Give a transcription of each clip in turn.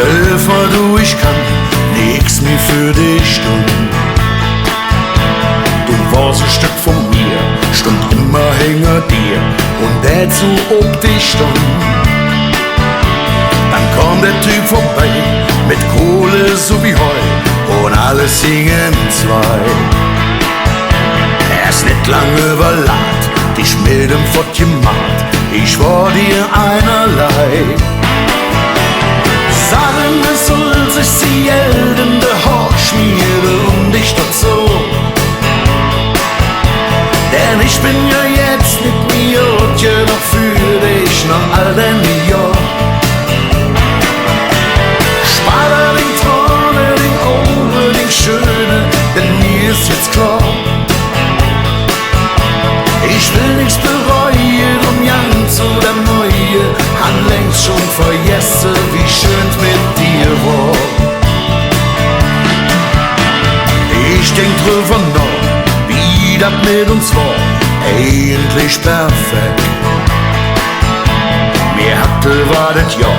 Helfer, du, ich kann nix mehr für dich tun. Du warst ein Stück von mir, stund immer hinter dir und dazu ob dich stund. Dann kam der Typ vorbei mit Kohle so wie Heu und alles hing in zwei. Er ist nicht lange überladen, dich mit dem Fott gemacht, ich war dir einerlei. Sagen, es soll sich sie in de Haar schmieren und dich dazu. Denn ich bin ja jetzt mit mir und ja noch für dich nach all den Jahren. Spare den Träume, den Ohren, den Schöne, denn mir ist jetzt klar, ich will nichts bereuen und Jan zu der Neue, han längst schon vergessen, wie schön mit dir war. Ich denk drüber nach, wie das mit uns war, eigentlich perfekt. Mir hatte war das ja,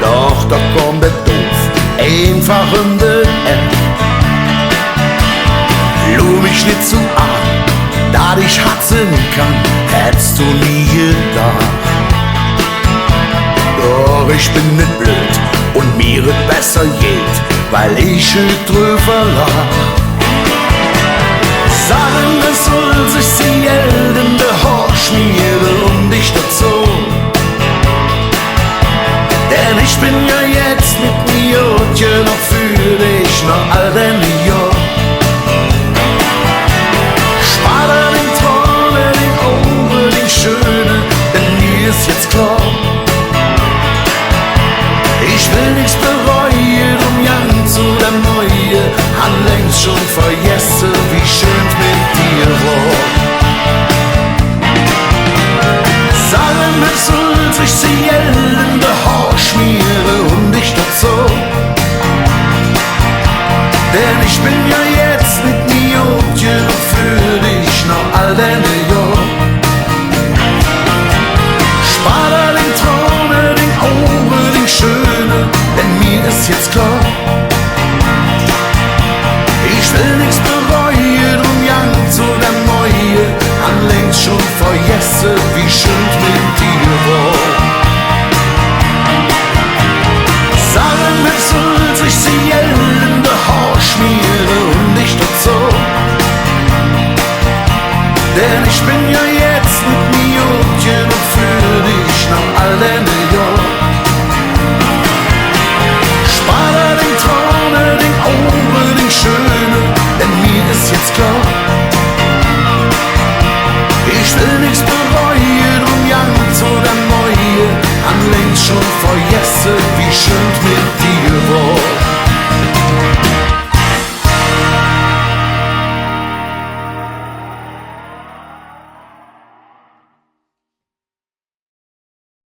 doch da kommt der Doof, einfach in den Eck. Lob mich nicht zu an, da dich hassen kann, hättest du nie gedacht. Doch ich bin nicht blöd und mir es besser geht, weil ich drüber lach. Sagen, es soll sich sie in de Haar schmieren und dich dazu. Denn ich bin ja jetzt mit mir und ja noch für dich nach all den Jahren. Spare den Träume, den Ohren, den Schöne, denn mir ist jetzt klar, ich will nichts bereuen und Jan zu der Neue, han längst schon vergessen, wie schön mit dir war. Sagen, es soll sich sie in de Haar schmieren und dich dazu. Denn ich bin ja jetzt mit mir und ja für dich nach all den Jahren. Spare den Träume, den Ohren, den Schöne, denn mir ist jetzt klar, ich will nichts bereuen und Jan zu der Neue, han längst schon vergessen, wie schön mit dir war. Sagen, es soll sich sie in de Haar schmieren und dich dazu. Denn ich bin ja